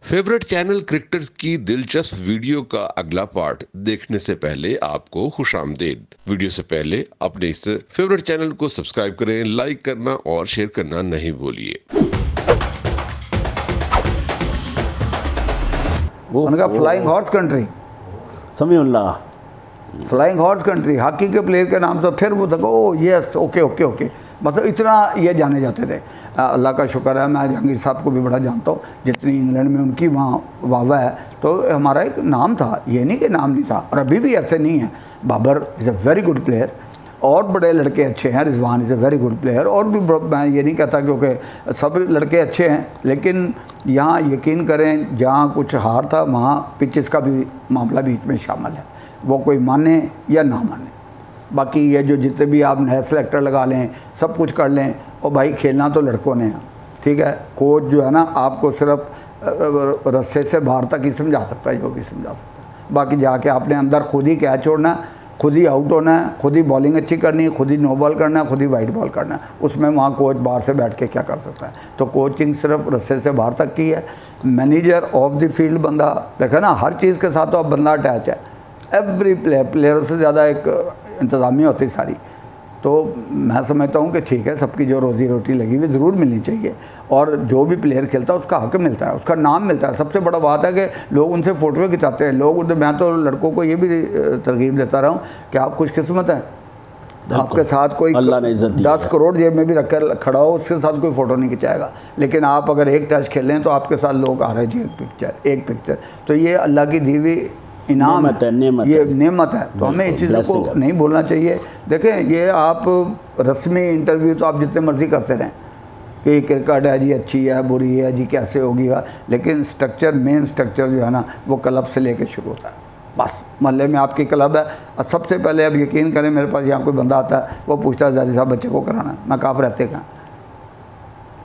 Favourite channel cricketers की दिलचस्प video का अगला पार्ट देखने से पहले आपको खुशामदीद। वीडियो से पहले अपने इस फेवरेट चैनल को सब्सक्राइब करें, लाइक करना और शेयर करना नहीं भूलिए। उनका flying horse country, Samiullah flying horse country hockey के प्लेयर के नाम से फिर वो देखो यस ओके ओके ओके, बस इतना ये जाने जाते थे। अल्लाह का शुक्र है, मैं जहांगीर साहब को भी बड़ा जानता हूँ, जितनी इंग्लैंड में उनकी वहाँ वाह है, तो हमारा एक नाम था, ये नहीं कि नाम नहीं था, और अभी भी ऐसे नहीं है। Babar is a very good player, और बड़े लड़के अच्छे हैं, Rizwan is a very good player, और भी मैं ये नहीं कहता क्योंकि सब लड़के अच्छे हैं, लेकिन यहाँ यकीन करें जहाँ कुछ हार था वहाँ पिचेस का भी मामला बीच में शामिल है, वो कोई माने या ना माने। बाकी ये जो जितने भी आप नए सेलेक्टर लगा लें, सब कुछ कर लें, और भाई खेलना तो लड़कों ने है, ठीक है। कोच जो है ना आपको सिर्फ रस्से से बाहर तक ही समझा सकता है, जो भी समझा सकता है। बाकी जाके आपने अंदर खुद ही कैच छोड़ना है, खुद ही आउट होना है, खुद ही बॉलिंग अच्छी करनी है, खुद ही नो बॉल करना है, खुद ही वाइट बॉल करना है। उसमें वहाँ कोच बाहर से बैठ के क्या कर सकता है? तो कोचिंग सिर्फ रस्से से बाहर तक की है। मैनेजर ऑफ द फील्ड बंदा देखा ना, हर चीज़ के साथ तो अब बंदा अटैच है। एवरी प्लेयरों से ज़्यादा एक इंतज़ामिया होती सारी। तो मैं समझता हूँ कि ठीक है, सबकी जो रोज़ी रोटी लगी हुई ज़रूर मिलनी चाहिए, और जो भी प्लेयर खेलता है उसका हक मिलता है, उसका नाम मिलता है। सबसे बड़ा बात है कि लोग उनसे फ़ोटो खिंचाते हैं लोग। मैं तो लड़कों को ये भी तरगीब देता रहा हूँ कि आप खुशकिस्मत हैं, आपके साथ कोई 10 करोड़ जेब में भी रख कर खड़ा हो, उसके साथ कोई फ़ोटो नहीं खिंचाएगा, लेकिन आप अगर एक टेस्ट खेल लें तो आपके साथ लोग आ रहे हैं जी एक पिक्चर। तो ये अल्लाह की दी हुई इनाम है, ये नेमत है। तो हमें इस चीज़ों को नहीं भूलना चाहिए। देखें, ये आप रस्मी इंटरव्यू तो आप जितने मर्ज़ी करते रहें कि क्रिकेट है जी, अच्छी है बुरी है जी, कैसे होगी, लेकिन स्ट्रक्चर, मेन स्ट्रक्चर जो है ना, वो क्लब से लेके शुरू होता है। बस मोहल्ले में आपकी क्लब है, और सबसे पहले अब यकीन करें, मेरे पास यहाँ कोई बंदा आता है, वो पूछता है ज़ादी साहब बच्चे को कराना है, मैं कहाँ पर रहते कहाँ?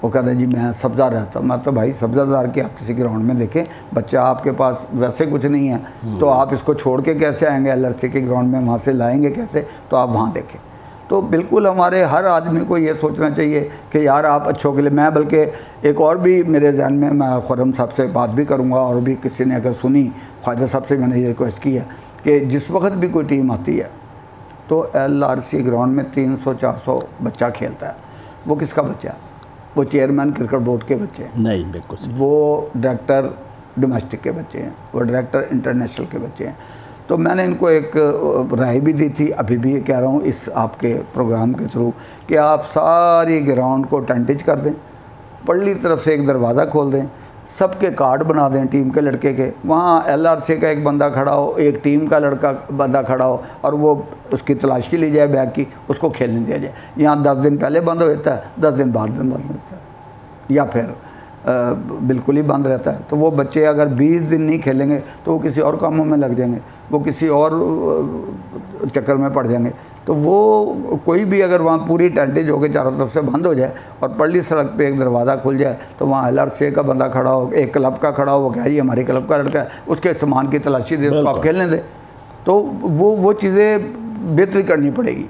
वो कहते हैं जी मैं सब्ज़ार रहता हूँ। मैं तो भाई सब्ज़ादार की आप किसी ग्राउंड में देखें, बच्चा आपके पास वैसे कुछ नहीं है, तो आप इसको छोड़ के कैसे आएंगे LRC के ग्राउंड में, वहाँ से लाएंगे कैसे? तो आप वहाँ देखें। तो बिल्कुल हमारे हर आदमी को ये सोचना चाहिए कि यार आप अच्छों के लिए। मैं बल्कि एक और भी मेरे जहन में, मैं खुर्रम साहब से बात भी करूँगा, और भी किसी ने अगर सुनी, ख्वाजा साहब से मैंने ये रिक्वेस्ट की है कि जिस वक्त भी कोई टीम आती है तो LRC ग्राउंड में 300-400 बच्चा खेलता है। वो किसका बच्चा है? वो चेयरमैन क्रिकेट बोर्ड के बच्चे हैं नहीं, बिल्कुल। वो डायरेक्टर डोमेस्टिक के बच्चे हैं, वो डायरेक्टर इंटरनेशनल के बच्चे हैं। तो मैंने इनको एक राय भी दी थी, अभी भी कह रहा हूँ इस आपके प्रोग्राम के थ्रू, कि आप सारी ग्राउंड को टेंटेज कर दें, पल्ली तरफ से एक दरवाज़ा खोल दें, सबके कार्ड बना दें टीम के लड़के के, वहाँ LRC का एक बंदा खड़ा हो, एक टीम का लड़का बंदा खड़ा हो, और वो उसकी तलाशी ली जाए बैग की, उसको खेलने दिया जाए। यहाँ 10 दिन पहले बंद हो जाता है, 10 दिन बाद में बंद होता है, या फिर बिल्कुल ही बंद रहता है। तो वो बच्चे अगर 20 दिन नहीं खेलेंगे तो वो किसी और कामों में लग जाएंगे, वो किसी और चक्कर में पड़ जाएंगे। तो वो कोई भी अगर वहाँ पूरी टेंटेज हो के चारों तरफ से बंद हो जाए और पल्ली सड़क पे एक दरवाज़ा खुल जाए, तो वहाँ LRC का बंदा खड़ा हो, एक क्लब का खड़ा हो, वो क्या ये हमारी क्लब का लड़का है, उसके सामान की तलाशी दे, उसको आप खेलने दें। तो वो चीज़ें बेहतरी करनी पड़ेगी।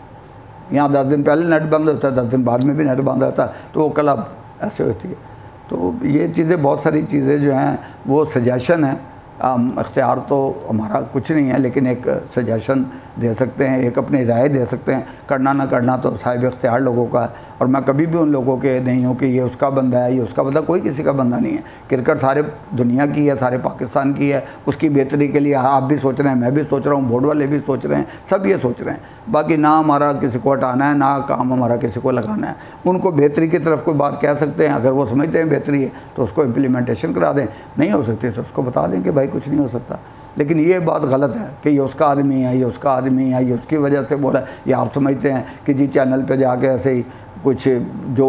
यहाँ 10 दिन पहले नेट बंद होता है, 10 दिन बाद में भी नेट बंद रहता है, तो वो क्लब ऐसे होती है। तो ये चीज़ें, बहुत सारी चीज़ें जो हैं वो सजेशन है, इख्तियार तो हमारा कुछ नहीं है, लेकिन एक सजेशन दे सकते हैं, एक अपनी राय दे सकते हैं। करना ना करना तो साहिब इख्तियार लोगों का है, और मैं कभी भी उन लोगों के नहीं हूँ कि ये उसका बंदा है, ये उसका बंदा, कोई किसी का बंदा नहीं है। क्रिकेट सारे दुनिया की है, सारे पाकिस्तान की है, उसकी बेहतरी के लिए आप भी सोच रहे हैं, मैं भी सोच रहा हूँ, बोर्ड वाले भी सोच रहे हैं, सब ये सोच रहे हैं। बाकी ना हमारा किसी को हटाना है, ना काम हमारा किसी को लगाना है। उनको बेहतरी की तरफ कोई बात कह सकते हैं, अगर वो समझते हैं बेहतरी है तो उसको इम्प्लीमेंटेशन करा दें, नहीं हो सकती तो उसको बता दें कि भाई कुछ नहीं हो सकता। लेकिन ये बात गलत है कि ये उसका आदमी है, ये उसका आदमी है, ये उसकी वजह से बोला है। ये आप समझते हैं कि जी चैनल पे जाके ऐसे ही कुछ जो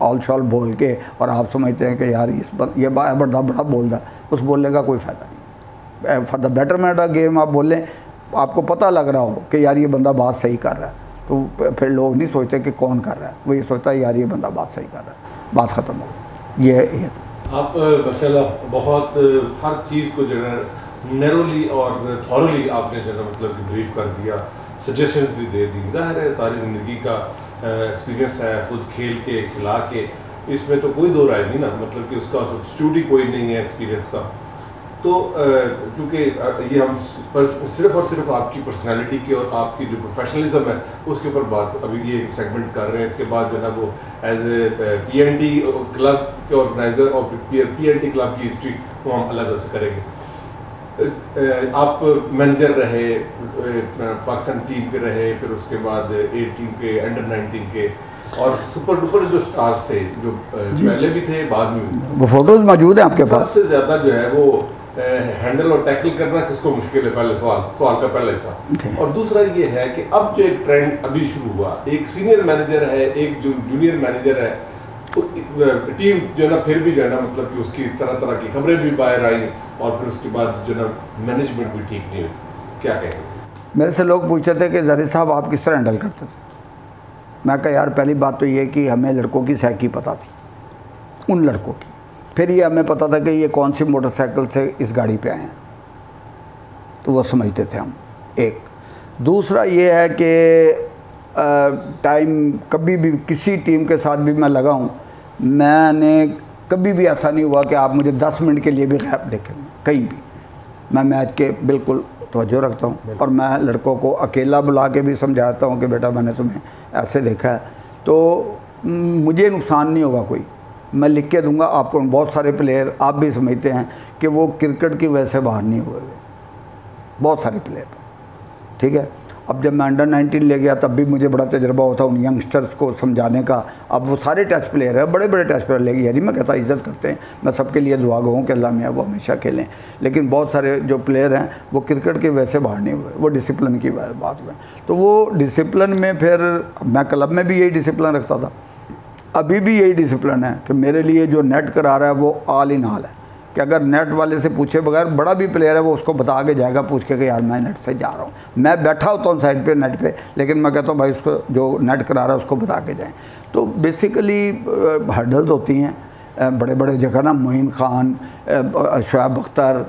ऑल शॉल बोल के, और आप समझते हैं कि यार ये बड़ा बोल रहा है, उस बोलने का कोई फ़ायदा नहीं। For the betterment of game आप बोलें, आपको पता लग रहा हो कि यार ये बंदा बात सही कर रहा है, तो फिर लोग नहीं सोचते कि कौन कर रहा है, वो ये सोचता है यार ये बंदा बात सही कर रहा है, बात ख़त्म हो। ये आप माशाल्लाह बहुत हर चीज़ को जो है नैरोली और थॉरली आपने जो है मतलब कि ब्रीफ कर दिया, सजेशंस भी दे दी। ज़ाहिर है सारी ज़िंदगी का एक्सपीरियंस है, खुद खेल के खिला के इसमें तो कोई दो राय नहीं ना, मतलब कि उसका सब्स्टिट्यूट ही कोई नहीं है एक्सपीरियंस का। तो चूँकि ये हम सिर्फ और सिर्फ आपकी पर्सनालिटी की और आपकी जो प्रोफेशनलिज्म है उसके ऊपर बात अभी ये सेगमेंट कर रहे हैं। इसके बाद जो है ना वो एज ए PND क्लब के ऑर्गेनाइजर और PND क्लब की हिस्ट्री को हम अलग से करेंगे। आप मैनेजर रहे, पाकिस्तान टीम के रहे, फिर उसके बाद A टीम के, अंडर-19 के, और सुपर डुपर जो स्टार्स थे जो पहले भी थे बाद में भी। वो फोटोज मौजूद हैं आपके पास। सबसे ज़्यादा जो है वो हैंडल और टैकल करना किसको मुश्किल है, पहले सवाल का पहला हिस्सा। और दूसरा ये है कि अब जो एक ट्रेंड अभी शुरू हुआ, एक सीनियर मैनेजर है, एक जो जूनियर मैनेजर है, तो टीम जो है ना फिर भी जो है ना मतलब कि उसकी तरह तरह की खबरें भी बाहर आई और फिर उसके बाद जो है ना मैनेजमेंट भी ठीक नहीं हुई। क्या कहेंगे? मेरे से लोग पूछते थे कि ज़ाहिद साहब आप किस तरह हैंडल करते थे। मैं कहा यार पहली बात तो ये कि हमें लड़कों की साइकी पता थी, उन लड़कों की। फिर ये हमें पता था कि ये कौन सी मोटरसाइकिल से इस गाड़ी पे आए हैं, तो वो समझते थे हम। एक दूसरा ये है कि टाइम कभी भी किसी टीम के साथ भी मैं लगा हूँ, मैंने कभी भी ऐसा नहीं हुआ कि आप मुझे 10 मिनट के लिए भी गैप देखेंगे कहीं भी। मैं मैच के बिल्कुल तवज्जो रखता हूँ और मैं लड़कों को अकेला बुला के भी समझाता हूँ कि बेटा मैंने तुम्हें ऐसे देखा है, तो मुझे नुकसान नहीं होगा कोई। मैं लिख के दूंगा आपको। बहुत सारे प्लेयर आप भी समझते हैं कि वो क्रिकेट की वजह से बाहर नहीं हुए, बहुत सारे प्लेयर, ठीक है। अब जब मैं अंडर-19 ले गया तब भी मुझे बड़ा तजर्बा होता उन यंगस्टर्स को समझाने का। अब वो सारे टेस्ट प्लेयर हैं, बड़े बड़े टेस्ट प्लेयर ले गए, यानी मैं कहता इज़्ज़त करते हैं, मैं सबके लिए दुआ गो हूँ कि अल्लाह मियाँ वो हमेशा खेलें। लेकिन बहुत सारे जो प्लेयर हैं वो क्रिकेट की वजह से बाहर नहीं हुए, वो डिसिप्लिन की बात हुई। तो वो डिसिप्लिन में फिर मैं क्लब में भी यही डिसिप्लिन रखता था, अभी भी यही डिसिप्लिन है कि मेरे लिए जो नेट करा रहा है वो ऑल इन ऑल है, कि अगर नेट वाले से पूछे बगैर बड़ा भी प्लेयर है वो उसको बता के जाएगा पूछ के कि यार मैं नेट से जा रहा हूँ। मैं बैठा होता हूँ साइड पे नेट पे, लेकिन मैं कहता हूँ भाई उसको जो नेट करा रहा है उसको बता के जाएँ। तो बेसिकली हर्डल्स होती हैं बड़े बड़े जगह ना, मोइन खान, शोएब अख्तर,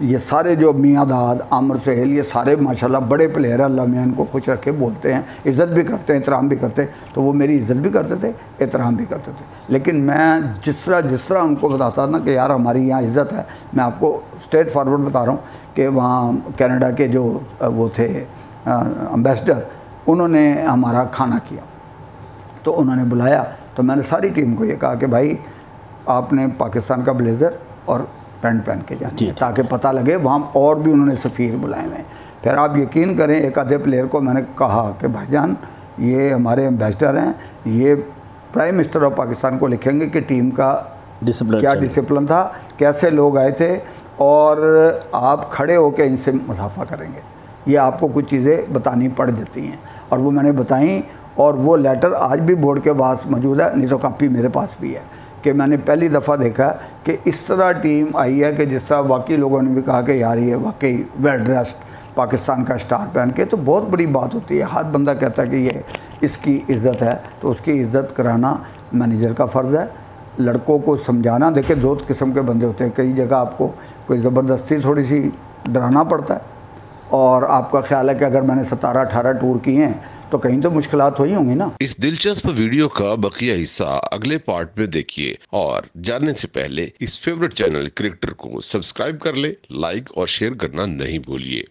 ये सारे जो मियाँ दाद, आमिर सुहेल, ये सारे माशाल्लाह बड़े प्लेयर हैं, अल्लाह मियाँ इनको खुश रखे, बोलते हैं, इज़्ज़त भी करते हैं, एहतराम भी करते हैं। तो वो मेरी इज़्ज़त भी करते थे, एहतराम भी करते थे। लेकिन मैं जिस तरह उनको बताता ना कि यार हमारी यहाँ इज़्ज़त है, मैं आपको स्ट्रेट फॉरवर्ड बता रहा हूँ कि वहाँ कनाडा के जो वो थे एम्बेसडर, उन्होंने हमारा खाना किया, तो उन्होंने बुलाया, तो मैंने सारी टीम को ये कहा कि भाई आपने पाकिस्तान का ब्लेज़र और पैंट पहन के जानी है, ताकि पता लगे। वहाँ और भी उन्होंने सफ़ीर बुलाए हुए हैं। फिर आप यकीन करें एक आधे प्लेयर को मैंने कहा कि भाईजान ये हमारे एम्बेसडर हैं, ये प्राइम मिनिस्टर ऑफ पाकिस्तान को लिखेंगे कि टीम का क्या डिसिप्लिन था, कैसे लोग आए थे, और आप खड़े होकर इनसे मुसाफा करेंगे। ये आपको कुछ चीज़ें बतानी पड़ जाती हैं, और वो मैंने बताई, और वो लेटर आज भी बोर्ड के पास मौजूद है, नहीं तो कापी मेरे पास भी है, कि मैंने पहली दफ़ा देखा कि इस तरह टीम आई है कि जिस तरह वाकई लोगों ने भी कहा कि यार ये वाकई वेल ड्रेस्ड पाकिस्तान का स्टार पहन के, तो बहुत बड़ी बात होती है। हर बंदा कहता है कि ये इसकी इज़्ज़त है, तो उसकी इज़्ज़त कराना मैनेजर का फ़र्ज़ है। लड़कों को समझाना, देखिए दो किस्म के बंदे होते हैं, कई जगह आपको कोई ज़बरदस्ती थोड़ी सी डराना पड़ता है, और आपका ख्याल है कि अगर मैंने 17-18 टूर किए हैं तो कहीं तो मुश्किलात हुई होंगी ना। इस दिलचस्प वीडियो का बकिया हिस्सा अगले पार्ट में देखिए, और जानने से पहले इस फेवरेट चैनल क्रिकेटर को सब्सक्राइब कर ले, लाइक और शेयर करना नहीं भूलिए।